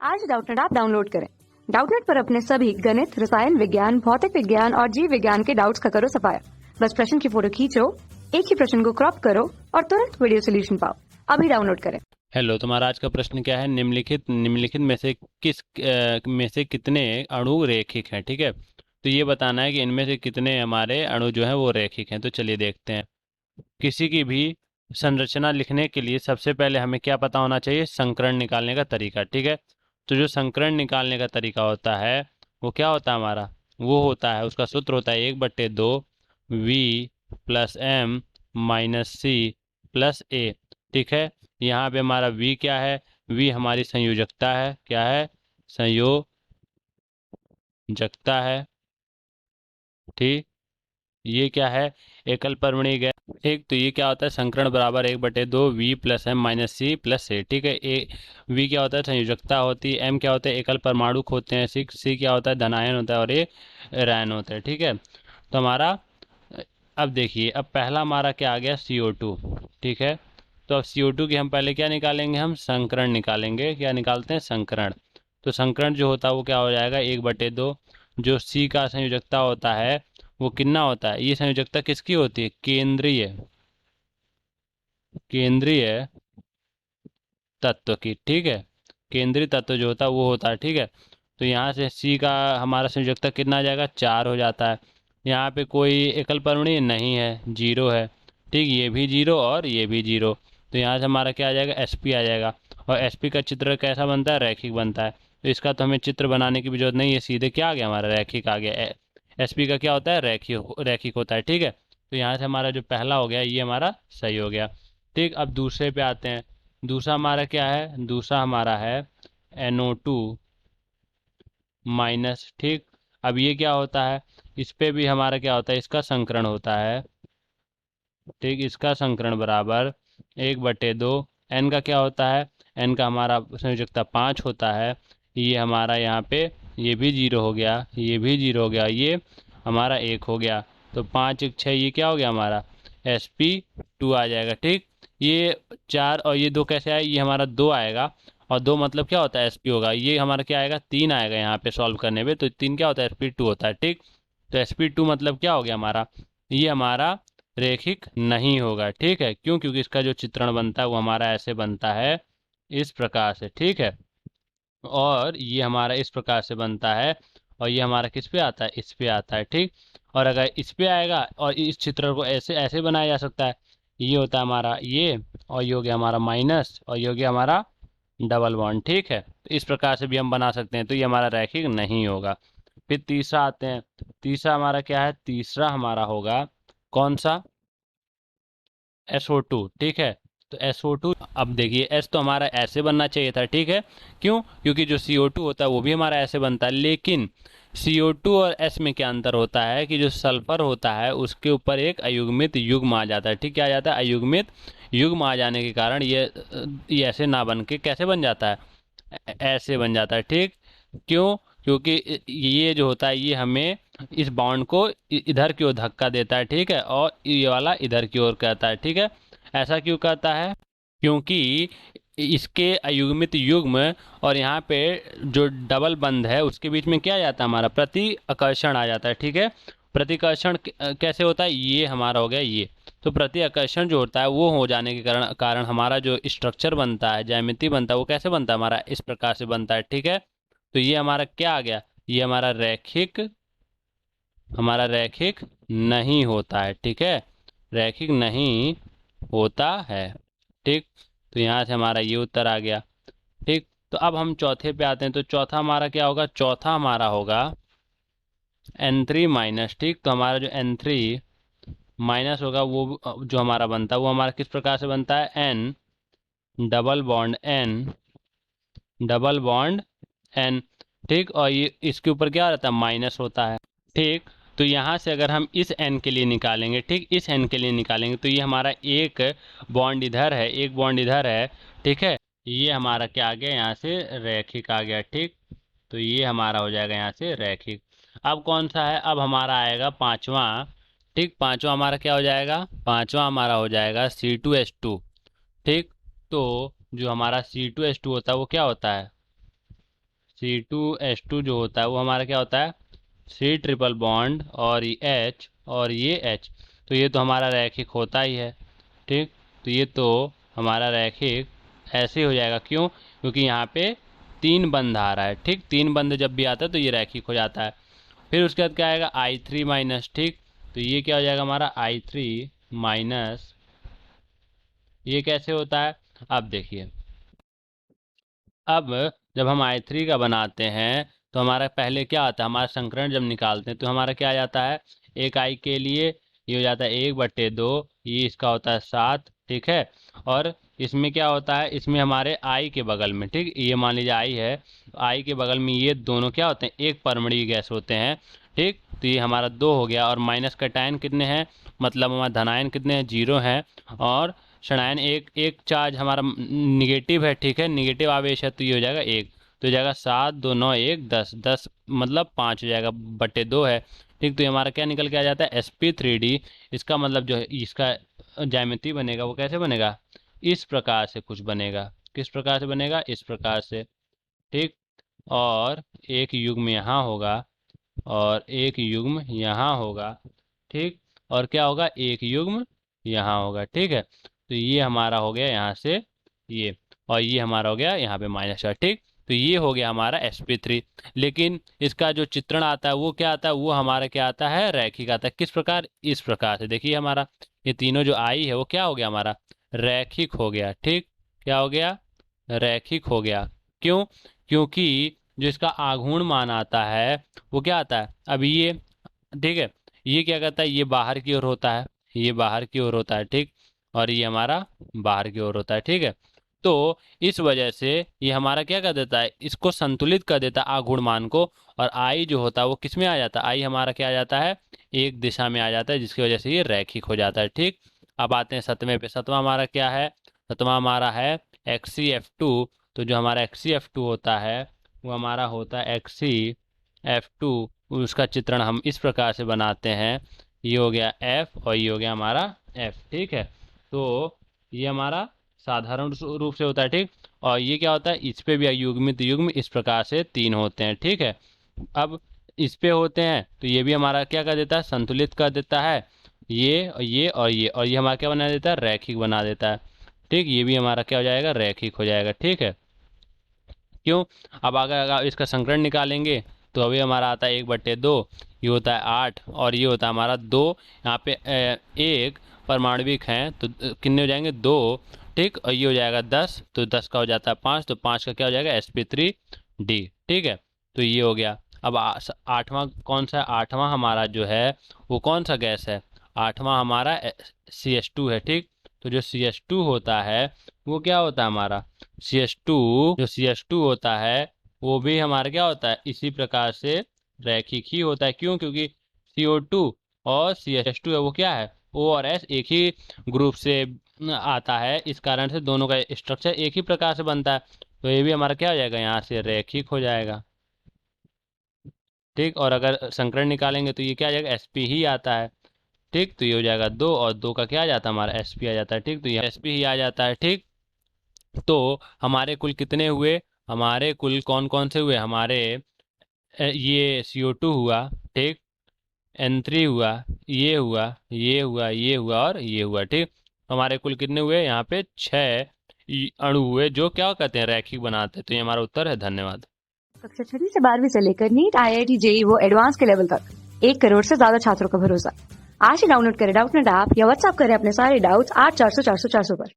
आज Doubtnut app download करें। Doubtnut पर अपने सभी गणित, रसायन विज्ञान, भौतिक विज्ञान और जीव विज्ञान के डाउट्स का करो सफाया। बस प्रश्न की फोटो खींचो, एक ही प्रश्न को क्रॉप करो और तुरंत वीडियो सोल्यूशन पाओ। अभी डाउनलोड करें। हेलो, तुम्हारा आज का प्रश्न क्या है? निम्नलिखित में से कितने अणु रेखिक हैं? ठीक है, तो ये बताना है कि इनमें से कितने हमारे अणु जो हैं वो रेखिक हैं। तो चलिए देखते हैं। किसी की भी संरचना लिखने के लिए सबसे पहले हमें क्या पता होना चाहिए? संकरण निकालने का तरीका। ठीक है, तो जो संकरण निकालने का तरीका होता है वो क्या होता है हमारा? वो होता है, उसका सूत्र होता है 1/2 V plus M minus C plus A. ठीक है, यहाँ पे हमारा v क्या है? v हमारी संयोजकता है। क्या है? संयोजकता है। ठीक, ये क्या है? एकल परमाणु गैस। ठीक, तो ये क्या होता है? संकरण बराबर 1/2 V plus M minus C plus A. ठीक है, वी क्या होता है? संयोजकता होती है। एम क्या होता है? एकल परमाणु होते हैं। सी क्या होता है? धनायन होता है। और ए ऋण होता है। ठीक है, तो हमारा अब देखिए, अब पहला हमारा क्या आ गया? CO2। ठीक है, तो अब CO2 की हम पहले क्या निकालेंगे? हम संकरण निकालेंगे। क्या निकालते हैं? संकरण। तो संकरण जो होता है वो क्या हो जाएगा? 1/2। जो C का संयोजकता होता है वो कितना होता है? ये संयोजकता किसकी होती है? केंद्रीय केंद्रीय तत्व की। ठीक है, केंद्रीय तत्व जो होता है वो होता है। ठीक है, तो यहाँ से C का हमारा संयोजकता कितना आ जाएगा? 4 हो जाता है। यहाँ पे कोई एकल परमाणु नहीं है, 0 है। ठीक, ये भी 0 और ये भी 0। तो यहाँ से हमारा क्या आ जाएगा? Sp आ जाएगा। और Sp का चित्र कैसा बनता है? रैखिक बनता है। तो इसका तो हमें चित्र बनाने की भी जरूरत नहीं है, सीधे क्या आ गया हमारा? रैखिक आ गया। Sp का क्या होता है? रैखिक होता है। ठीक है, तो यहाँ से हमारा जो पहला हो गया ये हमारा सही हो गया। ठीक, अब दूसरे पे आते हैं। दूसरा हमारा क्या है? दूसरा हमारा है NO2 माइनस। ठीक, अब ये क्या होता है? इस पे भी हमारा क्या होता है? इसका संकरण होता है। ठीक, इसका संकरण बराबर 1/2। एन का क्या होता है? एन का हमारा संयोजकता 5 होता है। ये हमारा यहाँ पे ये भी 0 हो गया, ये भी 0 हो गया, ये हमारा 1 हो गया। तो 5 1 6, ये क्या हो गया हमारा? Sp2 आ जाएगा। ठीक, ये 4 और ये 2 कैसे आए? ये हमारा 2 आएगा। और 2 मतलब क्या होता है? Sp होगा। ये हमारा क्या आएगा? 3 आएगा यहाँ पे सॉल्व करने में। तो 3 क्या होता है? Sp2 होता है। ठीक, तो Sp2 मतलब क्या हो गया हमारा? ये हमारा रेखिक नहीं होगा। ठीक है, क्यों? क्योंकि इसका जो चित्रण बनता है वो हमारा ऐसे बनता है, इस प्रकार से। ठीक है, और ये हमारा इस प्रकार से बनता है। और ये हमारा किस पे आता है? इस पे आता है। ठीक, और अगर इस पे आएगा और इस चित्र को ऐसे ऐसे बनाया जा सकता है। ये होता है हमारा ये, और ये हो गया हमारा माइनस, और ये हो गया हमारा डबल बॉन्ड। ठीक है, तो इस प्रकार से भी हम बना सकते हैं। तो ये हमारा रैखिक नहीं होगा। फिर तीसरा आते हैं। तीसरा हमारा क्या है? तीसरा हमारा होगा कौन सा? SO2। ठीक है, तो SO2, अब देखिए S तो हमारा ऐसे बनना चाहिए था। ठीक है, क्यों? क्योंकि जो CO2 होता है वो भी हमारा ऐसे बनता है। लेकिन CO2 और S में क्या अंतर होता है कि जो सल्फर होता है उसके ऊपर एक अयुग्मित युग्म आ जाता है। ठीक, क्या आ जाता है? अयुग्मित युग्म आ जाने के कारण ये ऐसे ना बन के कैसे बन जाता है? ऐसे बन जाता है। ठीक, क्यों? क्योंकि ये जो होता है ये हमें इस बाउंड को इधर की ओर धक्का देता है। ठीक है, और ये वाला इधर की ओर करता है। ठीक है, ऐसा क्यों करता है? क्योंकि इसके अयुग्मित युग्म और यहाँ पे जो डबल बंध है उसके बीच में क्या आ जाता है? हमारा प्रति आकर्षण आ जाता है। ठीक है, प्रतिकर्षण कैसे होता है? ये हमारा हो गया ये। तो प्रति आकर्षण जो होता है वो हो जाने के कारण कारण हमारा जो स्ट्रक्चर बनता है, ज्यामिति बनता है, वो कैसे बनता है? हमारा इस प्रकार से बनता है। ठीक है, तो ये हमारा क्या आ गया? ये हमारा रैखिक नहीं होता है। ठीक है, रैखिक नहीं होता है। ठीक, तो यहाँ से हमारा ये उत्तर आ गया। ठीक, तो अब हम चौथे पे आते हैं। तो चौथा हमारा क्या होगा? चौथा हमारा होगा N3 माइनस। ठीक, तो हमारा जो N3 माइनस होगा वो जो हमारा बनता है वो हमारा किस प्रकार से बनता है? N double bond N। ठीक, और ये इसके ऊपर क्या रहता है? माइनस होता है। ठीक, तो यहाँ से अगर हम इस N के लिए निकालेंगे, ठीक, इस N के लिए निकालेंगे, तो ये हमारा एक बॉन्ड इधर है, एक बॉन्ड इधर है। ठीक है, ये हमारा क्या आ गया? यहाँ से रैखिक आ गया। ठीक, तो ये हमारा हो जाएगा यहाँ से रैखिक। अब कौन सा है? अब हमारा आएगा पांचवा। ठीक, पांचवा हमारा क्या हो जाएगा? पांचवा हमारा हो जाएगा C2H2। ठीक, तो जो हमारा C2H2 होता है वो क्या होता है? C2H2 जो होता है वो हमारा क्या होता है, C ट्रिपल बॉन्ड और ये H और ये H, तो ये तो हमारा रैखिक होता ही है। ठीक, तो ये तो हमारा रैखिक ऐसे ही हो जाएगा। क्यों? क्योंकि यहाँ पे 3 बंध आ रहा है। ठीक, 3 बंध जब भी आता है तो ये रैखिक हो जाता है। फिर उसके बाद क्या आएगा, I3 माइनस। ठीक, तो ये क्या हो जाएगा हमारा I3 माइनस। ये कैसे होता है, अब देखिए, अब जब हम I3 का बनाते हैं तो हमारा पहले क्या आता है, हमारा संकरण जब निकालते हैं तो हमारा क्या आ जाता है, एक I के लिए ये हो जाता है 1/2, ये इसका होता है 7। ठीक है, और इसमें क्या होता है, इसमें हमारे I के बगल में, ठीक, ये मान लीजिए I है, I के बगल में ये दोनों क्या होते हैं, एक परमाणु गैस होते हैं। ठीक, तो ये हमारा 2 हो गया, और माइनस का टाइन कितने हैं, मतलब हमारा धनायन कितने हैं, 0 हैं, और ऋणायन एक चार्ज हमारा निगेटिव है। ठीक है, निगेटिव आवेश है तो ये हो जाएगा 1, तो हो जाएगा 7 2 9 1 10, 10 मतलब 5 हो जाएगा, बटे 2 है। ठीक, तो ये हमारा क्या निकल के आ जाता है, sp3d। इसका मतलब जो है इसका ज्यामिति बनेगा वो कैसे बनेगा, इस प्रकार से कुछ बनेगा। किस प्रकार से बनेगा, इस प्रकार से। ठीक, और एक युग्म यहाँ होगा और एक युग्म यहाँ होगा। ठीक, और क्या होगा, एक युग्म यहाँ होगा। ठीक है, तो ये हमारा हो गया यहाँ से ये, और ये हमारा हो गया यहाँ पे -4। ठीक, तो ये हो गया हमारा sp3। लेकिन इसका जो चित्रण आता है वो क्या आता है, वो हमारा क्या आता है, रैखिक आता है। किस प्रकार, इस प्रकार से। देखिए हमारा ये तीनों जो आई है वो क्या हो गया, हमारा रैखिक हो गया। ठीक, क्या हो गया, रैखिक हो गया। क्यों? क्योंकि जो इसका आघूर्ण मान आता है वो क्या आता है, अभी ये, ठीक है, ये क्या करता है, ये बाहर की ओर होता है, ये बाहर की ओर होता है। ठीक, और ये हमारा बाहर की ओर होता है। ठीक है, तो इस वजह से ये हमारा क्या कर देता है, इसको संतुलित कर देता है आघूर्ण मान को, और आई जो होता है वो किस में आ जाता है, आई हमारा क्या आ जाता है, एक दिशा में आ जाता है, जिसकी वजह से ये रैखिक हो जाता है। ठीक, अब आते हैं 7वें पे। 7वां हमारा क्या है, 7वां हमारा है XeF2। तो जो हमारा XeF2 होता है वो हमारा होता है XeF2, उसका चित्रण हम इस प्रकार से बनाते हैं, ये हो गया F और ये हो गया हमारा F। ठीक है, तो ये हमारा साधारण रूप से होता है। ठीक, और ये क्या होता है, इस पे भी युग्मित युग्म इस प्रकार से 3 होते हैं। ठीक है, अब इस पे होते हैं तो ये भी हमारा क्या कर देता है, संतुलित कर देता है, ये और ये और ये, और ये हमारा क्या बना देता है, रैखिक बना देता है। ठीक, ये भी हमारा क्या हो जाएगा, रैखिक हो जाएगा। ठीक है, क्यों? अब अगर इसका संकरण निकालेंगे तो अभी हमारा आता है 1/2, ये होता है 8, और ये होता है हमारा 2। यहाँ पे एक परमाणविक हैं तो कितने हो जाएंगे, 2। ठीक, और ये हो जाएगा 10, तो 10 का हो जाता है 5, तो 5 का क्या हो जाएगा, sp3d। ठीक है, तो ये हो गया। अब 8वां कौन सा है, 8वां हमारा जो है वो कौन सा गैस है, 8वां हमारा CH2 है। ठीक, तो जो CH2 होता है वो क्या होता है हमारा, CH2, जो CH2 होता है वो भी हमारा क्या होता है, इसी प्रकार से रैखिक ही होता है। क्यों? क्योंकि CO2 और CH2 है वो क्या है, O और S एक ही ग्रुप से आता है, इस कारण से दोनों का स्ट्रक्चर एक ही प्रकार से बनता है, तो ये भी हमारा क्या हो जाएगा, यहाँ से रैखिक हो जाएगा। ठीक, और अगर संकरण निकालेंगे तो ये क्या आ जाएगा, sp ही आता है। ठीक, तो ये हो जाएगा 2, और 2 का क्या आ जाता है, हमारा sp आ जाता है। ठीक, तो ये sp ही आ जाता है। ठीक, तो हमारे कुल कितने हुए, हमारे कुल कौन कौन से हुए, हमारे ये CO2 हुआ। ठीक, N3 हुआ, ये हुआ, ये हुआ, ये हुआ और ये हुआ। ठीक, हमारे कुल कितने हुए, यहाँ पे 6 अणु हुए जो क्या कहते हैं, रैखिक बनाते हैं। तो ये हमारा उत्तर है। धन्यवाद। कक्षा 6वीं से 12वीं से लेकर नीट, IIT, JEE वो एडवांस के लेवल तक 1 करोड़ से ज्यादा छात्रों का भरोसा। आज ही डाउनलोड करें डाउटनेट ऐप या व्हाट्सएप करें अपने सारे डाउट्स 8400 400 400 पर।